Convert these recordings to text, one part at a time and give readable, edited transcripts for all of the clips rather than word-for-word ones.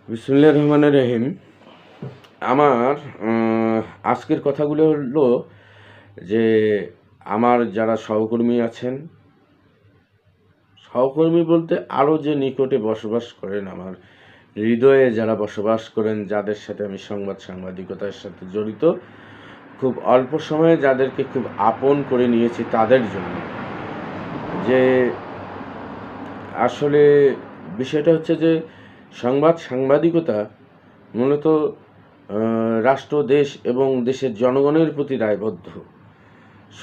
বিসমিল্লাহির রহমানির রহিম। আমার আজকের কথাগুলো হলো যে আমার যারা সহকর্মী আছেন, সহকর্মী বলতে আরও যে নিকটে বসবাস করেন, আমার হৃদয়ে যারা বসবাস করেন, যাদের সাথে আমি সাংবাদিকতার সাথে জড়িত, খুব অল্প সময়ে যাদেরকে খুব আপন করে নিয়েছি তাদের জন্য। যে আসলে বিষয়টা হচ্ছে যে সাংবাদিকতা মূলত রাষ্ট্র, দেশ এবং দেশের জনগণের প্রতি দায়বদ্ধ।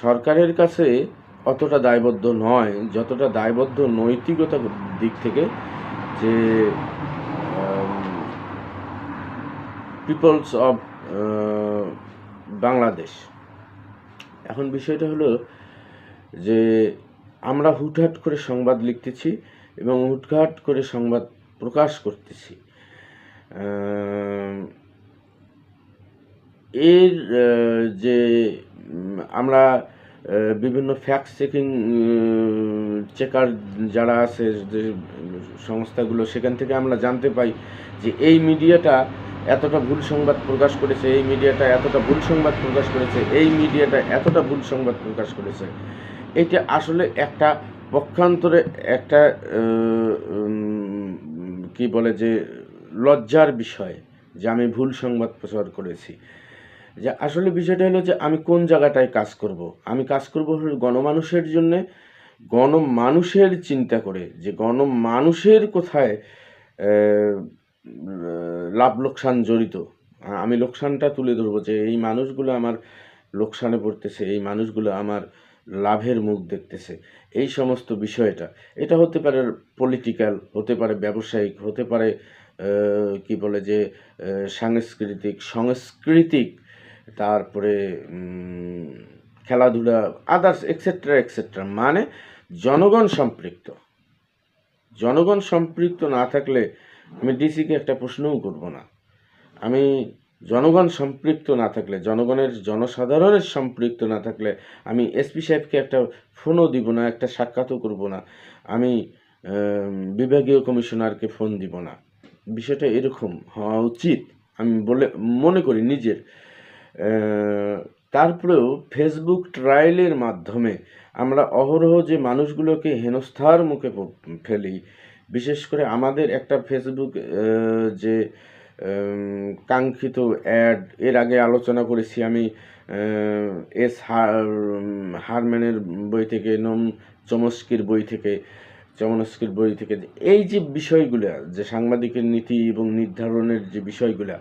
সরকারের কাছে অতটা দায়বদ্ধ নয় যতটা দায়বদ্ধ নৈতিকতার দিক থেকে, যে পিপলস অফ বাংলাদেশ। এখন বিষয়টা হলো যে আমরা হুটহাট করে সংবাদ লিখতেছি এবং হুটহাট করে সংবাদ প্রকাশ করতেছি। এর যে আমরা বিভিন্ন ফ্যাক্ট চেকিং চেকার যারা আছে, যে সংস্থাগুলো, সেখান থেকে আমরা জানতে পাই যে এই মিডিয়াটা এতটা ভুল সংবাদ প্রকাশ করেছে, এই মিডিয়াটা এতটা ভুল সংবাদ প্রকাশ করেছে, এই মিডিয়াটা এতটা ভুল সংবাদ প্রকাশ করেছে। এটা আসলে একটা পক্ষান্তরে একটা কি বলে যে লজ্জার বিষয় যে আমি ভুল সংবাদ প্রচার করেছি। যে আসলে বিষয়টা হলো যে আমি কোন জায়গাটায় কাজ করব। আমি কাজ করব হলো গণমানুষের জন্যে, গণমানুষের চিন্তা করে, যে গণমানুষের কোথায় লাভ লোকসান জড়িত। আমি লোকসানটা তুলে ধরবো, যে এই মানুষগুলো আমার লোকসানে পড়তেছে, এই মানুষগুলো আমার লাভের মুখ দেখতেছে, এই সমস্ত বিষয়টা। এটা হতে পারে পলিটিক্যাল, হতে পারে ব্যবসায়িক, হতে পারে কি বলে যে সাংস্কৃতিক, তারপরে খেলাধুলা, আদার্স এক্সেট্রা এক্সেট্রা। মানে জনগণ সম্পৃক্ত না থাকলে আমি ডিসিকে একটা প্রশ্নও করব না। আমি জনগণ সম্পৃক্ত না থাকলে, জনসাধারণের সম্পৃক্ত না থাকলে আমি এসপি সাহেবকে একটা ফোনও দিব না, একটা সাক্ষাৎও করব না, আমি বিভাগীয় কমিশনারকে ফোন দিব না। বিষয়টা এরকম হওয়া উচিত আমি বলে মনে করি নিজের। তারপরেও ফেসবুক ট্রায়ালের মাধ্যমে আমরা অহরহ যে মানুষগুলোকে হেনস্থার মুখে ফেলি, বিশেষ করে আমাদের একটা ফেসবুক যে কাঙ্ক্ষিত অ্যাড, এর আগে আলোচনা করেছি আমি এস হারম্যানের বই থেকে, চমস্কির বই থেকে এই যে বিষয়গুলো, যে সাংবাদিকের নীতি এবং নির্ধারণের যে বিষয়গুলো,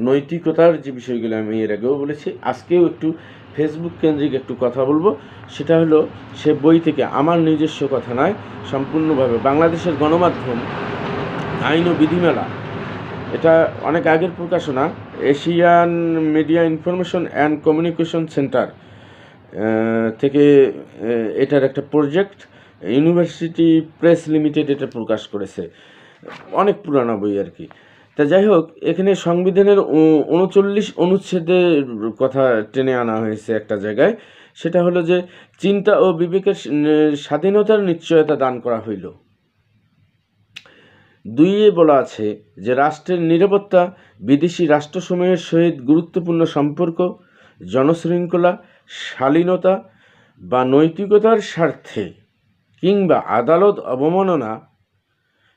নৈতিকতার যে বিষয়গুলো আমি এর আগেও বলেছি, আজকেও একটু ফেসবুক কেন্দ্রিক একটু কথা বলবো। সেটা হলো সে বই থেকে, আমার নিজস্ব কথা নয়, সম্পূর্ণভাবে বাংলাদেশের গণমাধ্যম আইন ও বিধিমালা, এটা অনেক আগের প্রকাশনা, Asian media information and communication centre থেকে এটার একটা প্রজেক্ট, ইউনিভার্সিটি প্রেস লিমিটেড এটা প্রকাশ করেছে। অনেক পুরানো বই আর কি। তা যাই হোক, এখানে সংবিধানের 39 অনুচ্ছেদের কথা টেনে আনা হয়েছে একটা জায়গায়। সেটা হলো যে চিন্তা ও বিবেকের স্বাধীনতার নিশ্চয়তা দান করা হইল। 2 বলা আছে যে রাষ্ট্রের নিরাপত্তা, বিদেশি রাষ্ট্রসমূহের সহিত গুরুত্বপূর্ণ সম্পর্ক, জনশৃঙ্খলা, শালীনতা বা নৈতিকতার স্বার্থে কিংবা আদালত অবমাননা,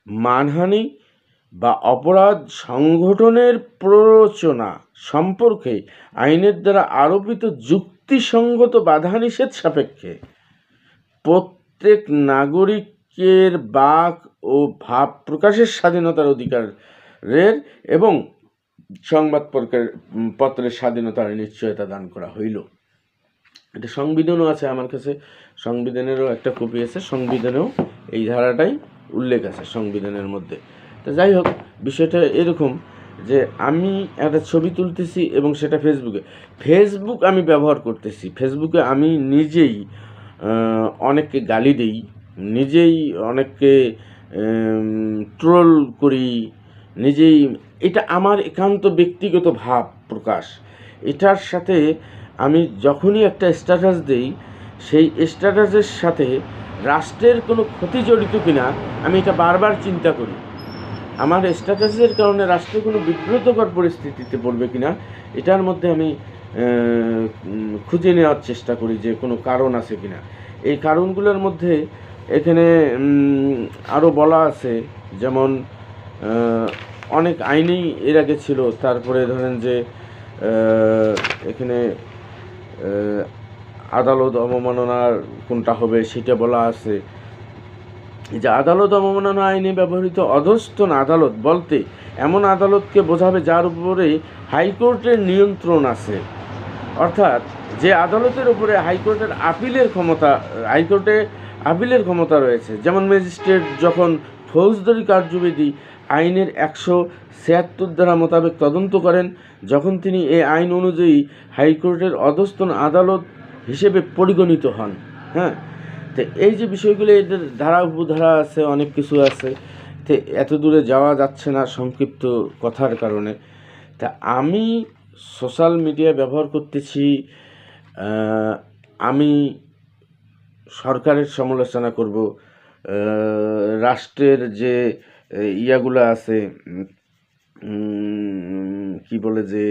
মানহানি বা অপরাধ সংগঠনের প্ররোচনা সম্পর্কে আইনের দ্বারা আরোপিত যুক্তিসঙ্গত বাধানিষেধ সাপেক্ষে প্রত্যেক নাগরিকের বাক ও ভাব প্রকাশের স্বাধীনতার অধিকারের এবং সংবাদপত্রের স্বাধীনতার নিশ্চয়তা দান করা হইল। এটা সংবিধানও আছে আমার কাছে, সংবিধানেরও একটা কপি আছে, সংবিধানেও এই ধারাটাই উল্লেখ আছে সংবিধানের মধ্যে। তো যাই হোক, বিষয়টা এরকম যে আমি একটা ছবি তুলতেছি এবং সেটা ফেসবুক আমি ব্যবহার করতেছি। ফেসবুকে আমি নিজেই অনেককে গালি দিই, নিজেই অনেককে ট্রোল করি, নিজেই। এটা আমার একান্ত ব্যক্তিগত ভাব প্রকাশ। এটার সাথে আমি যখনই একটা স্ট্যাটাস দিই, সেই স্ট্যাটাসের সাথে রাষ্ট্রের কোনো ক্ষতি জড়িত কিনা আমি এটা বারবার চিন্তা করি। আমার স্ট্যাটাসের কারণে রাষ্ট্র কোনো বিব্রতকর পরিস্থিতিতে পড়বে কিনা এটার মধ্যে আমি খুঁজে নেওয়ার চেষ্টা করি যে কোনো কারণ আছে কিনা। এই কারণগুলোর মধ্যে এখানে আরও বলা আছে, যেমন অনেক আইনেই এর আগে ছিল। তারপরে ধরেন যে এখানে আদালত অবমাননার কোনটা হবে সেটা বলা আছে। যে আদালত অবমাননা আইনে ব্যবহৃত অধস্তন আদালত বলতে এমন আদালতকে বোঝাবে যার উপরে হাইকোর্টের নিয়ন্ত্রণ আছে, অর্থাৎ যে আদালতের উপরে হাইকোর্টের আপিলের ক্ষমতা রয়েছে। যেমন ম্যাজিস্ট্রেট যখন ফৌজদারি কার্যবিধি আইনের 176 ধারা মোতাবেক তদন্ত করেন, যখন তিনি এই আইন অনুযায়ী হাইকোর্টের অধস্তন আদালত হিসেবে পরিগণিত হন। হ্যাঁ, তো এই যে বিষয়গুলো, এদের ধারা উপধারা আছে, অনেক কিছু আছে। তো এত দূরে যাওয়া যাচ্ছে না সংক্ষিপ্ত কথার কারণে। তা আমি সোশ্যাল মিডিয়া ব্যবহার করতেছি, আমি সরকারের সমালোচনা করব, রাষ্ট্রের যে ইয়াগুলো আছে, কি বলে যে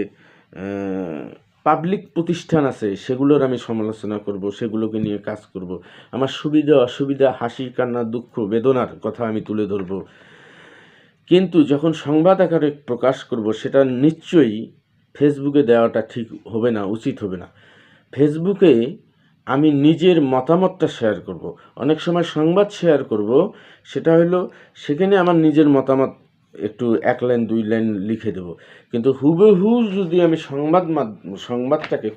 পাবলিক প্রতিষ্ঠান আছে, সেগুলোর আমি সমালোচনা করব, সেগুলোকে নিয়ে কাজ করব। আমার সুবিধা অসুবিধা, হাসি কান্না দুঃখ বেদনার কথা আমি তুলে ধরব। কিন্তু যখন সংবাদ আকারে প্রকাশ করব, সেটা নিশ্চয়ই ফেসবুকে দেওয়াটা ঠিক হবে না, উচিত হবে না। ফেসবুকে আমি নিজের মতামতটা শেয়ার করব। অনেক সময় সংবাদ শেয়ার করব, সেটা হলো সেখানে আমার নিজের মতামত একটু 1 লাইন 2 লাইন লিখে দেব। কিন্তু হুবহু যদি আমি সংবাদটাকে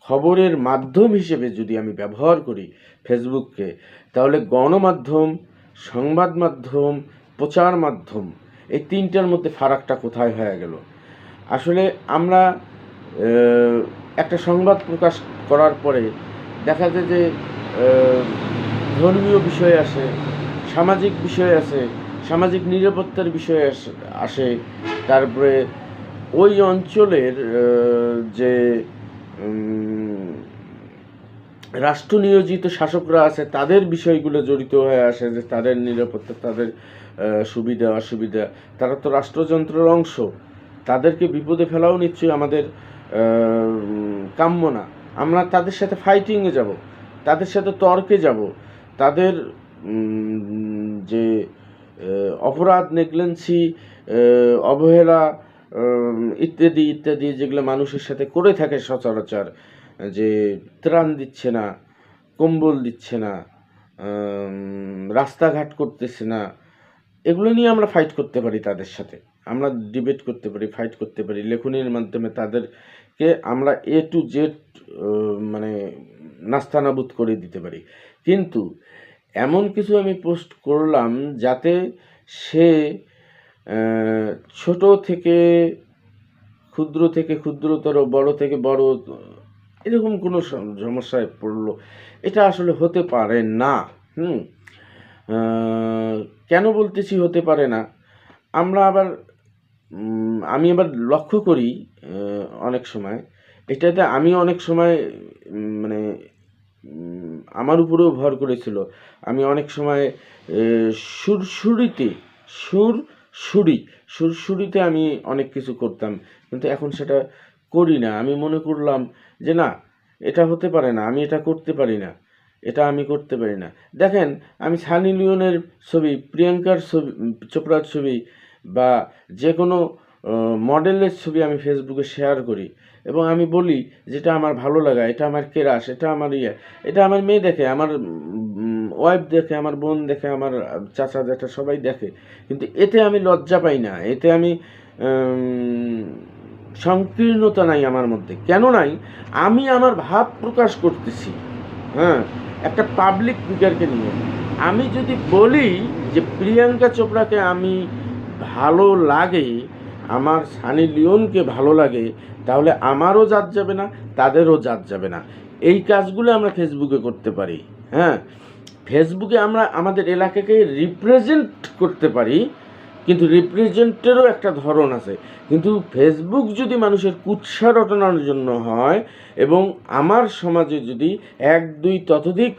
খবরের মাধ্যম হিসেবে যদি আমি ব্যবহার করি ফেসবুককে, তাহলে গণমাধ্যম, সংবাদ মাধ্যম, প্রচার মাধ্যম, এই তিনটার মধ্যে ফারাকটা কোথায় হয়ে গেল? আসলে আমরা একটা সংবাদ প্রকাশ করার পরে দেখা যায় যে ধর্মীয় বিষয় আসে, সামাজিক বিষয় আসে, সামাজিক নিরাপত্তার বিষয় আসে, তারপরে ওই অঞ্চলের যে রাষ্ট্র নিয়োজিত শাসকরা আছে তাদের বিষয়গুলো জড়িত হয়ে আসে, যে তাদের নিরাপত্তা, তাদের সুবিধা অসুবিধা। তারা তো রাষ্ট্রযন্ত্রের অংশ, তাদেরকে বিপদে ফেলাও নিশ্চয়ই আমাদের কাম্য না। আমরা তাদের সাথে ফাইটিংয়ে যাব, তাদের সাথে তর্কে যাব, তাদের যে অপরাধ, নেগলেন্সি, অবহেলা ইত্যাদি ইত্যাদি যেগুলো মানুষের সাথে করে থাকে সচরাচর, যে ত্রাণ দিচ্ছে না, কম্বল দিচ্ছে না, রাস্তাঘাট করতেছে না, এগুলো নিয়ে আমরা ফাইট করতে পারি, তাদের সাথে আমরা ডিবেট করতে পারি, ফাইট করতে পারি। লেখনীর মাধ্যমে তাদেরকে আমরা A to Z মানে নাস্তানাবুদ করে দিতে পারি। কিন্তু এমন কিছু আমি পোস্ট করলাম যাতে সে ছোট থেকে ক্ষুদ্র থেকে ক্ষুদ্রতর, বড় থেকে বড়, এরকম কোনো সমস্যায় পড়লো, এটা আসলে হতে পারে না। কেন বলতেছি হতে পারে না? আমি আবার লক্ষ্য করি অনেক সময়, এটাতে আমি অনেক সময় মানে আমার উপরেও ভর করেছিল। আমি অনেক সময় সুরসুরিতে আমি অনেক কিছু করতাম, কিন্তু এখন সেটা করি না। আমি মনে করলাম যে না, এটা হতে পারে না, আমি এটা করতে পারি না, এটা আমি করতে পারি না। দেখেন, আমি সানি লিওনের ছবি, প্রিয়াঙ্কার ছবি, চোপড়ার ছবি বা যে কোনো মডেলের ছবি আমি ফেসবুকে শেয়ার করি, এবং আমি বলি যেটা আমার ভালো লাগা, এটা আমার কেরাস, এটা আমার এটা আমার মেয়ে দেখে, আমার ওয়াইফ দেখে, আমার বোন দেখে, আমার চাচা জ্যাঠা সবাই দেখে। কিন্তু এতে আমি লজ্জা পাই না, এতে আমি সংকীর্ণতা নাই আমার মধ্যে। কেন নাই? আমি আমার ভাব প্রকাশ করতেছি, হ্যাঁ, একটা পাবলিক ফিগারকে নিয়ে। আমি যদি বলি যে প্রিয়াঙ্কা চোপড়াকে আমি ভালো লাগে, আমার সানি লিওনকে ভালো লাগে, তাহলে আমারও জাত যাবে না, তাদেরও জাত যাবে না। এই কাজগুলো আমরা ফেসবুকে করতে পারি। হ্যাঁ, ফেসবুকে আমরা আমাদের এলাকাকে রিপ্রেজেন্ট করতে পারি, কিন্তু রিপ্রেজেন্টেরও একটা ধরন আছে। কিন্তু ফেসবুক যদি মানুষের কুৎসা রটানোর জন্য হয়, এবং আমার সমাজে যদি 1-2 ততোধিক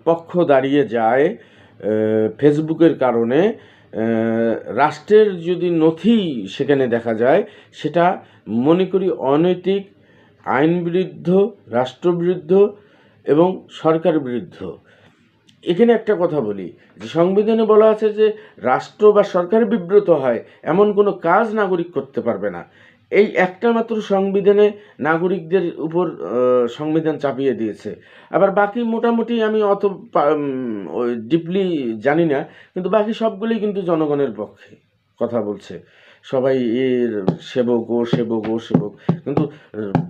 পক্ষ দাঁড়িয়ে যায় ফেসবুকের কারণে, রাষ্ট্রের যদি নথি সেখানে দেখা যায়, সেটা মনে করি অনৈতিক, আইন বিরুদ্ধ, রাষ্ট্রবিরুদ্ধ এবং সরকার বিরুদ্ধ। এখানে একটা কথা বলি যে সংবিধানে বলা আছে যে রাষ্ট্র বা সরকার বিব্রত হয় এমন কোনো কাজ নাগরিক করতে পারবে না। এই একটা মাত্র সংবিধানে নাগরিকদের উপর সংবিধান চাপিয়ে দিয়েছে। আবার বাকি মোটামুটি আমি অত ডিপলি জানি না, কিন্তু বাকি সবগুলোই কিন্তু জনগণের পক্ষে কথা বলছে। সবাই এর সেবক, ও সেবক, ও সেবক, কিন্তু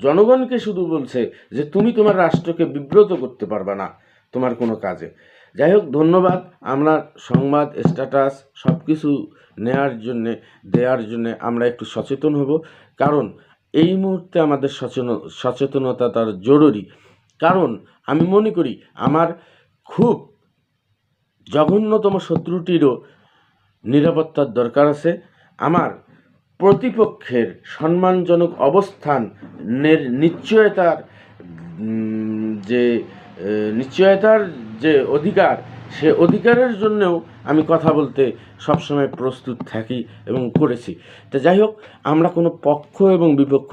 জনগণকে শুধু বলছে যে তুমি তোমার রাষ্ট্রকে বিব্রত করতে পারবে না তোমার কোনো কাজে। যাই হোক, ধন্যবাদ। আমরা সংবাদ, স্ট্যাটাস সব কিছু দেওয়ার জন্যে আমরা একটু সচেতন হব, কারণ এই মুহূর্তে আমাদের সচেতনতা তার জরুরি। কারণ আমি মনে করি আমার খুব জঘন্যতম শত্রুটিরও নিরাপত্তার দরকার আছে। আমার প্রতিপক্ষের সম্মানজনক অবস্থানের নিশ্চয়তার যে অধিকার, সে অধিকারের জন্যও আমি কথা বলতে সবসময় প্রস্তুত থাকি এবং করেছি। তো যাই হোক, আমরা কোনো পক্ষ এবং বিপক্ষ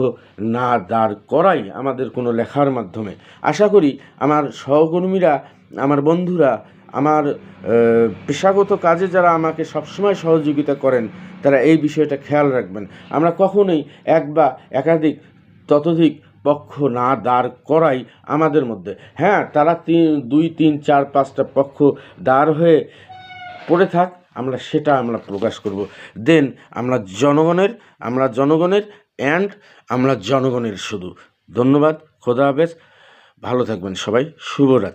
না দাঁড় করাই আমাদের কোনো লেখার মাধ্যমে। আশা করি আমার সহকর্মীরা, আমার বন্ধুরা, আমার পেশাগত কাজে যারা আমাকে সবসময় সহযোগিতা করেন, তারা এই বিষয়টা খেয়াল রাখবেন। আমরা কখনোই এক বা একাধিক ততোধিক পক্ষ না দাঁড় করাই আমাদের মধ্যে। হ্যাঁ, তারা 2, 3, 4, 5টা পক্ষ দাঁড় হয়ে পড়ে থাক, আমরা প্রকাশ করব। দেন আমরা জনগণের আমরা জনগণের শুধু। ধন্যবাদ। খোদা হাফেজ। ভালো থাকবেন সবাই। শুভরাত্রি।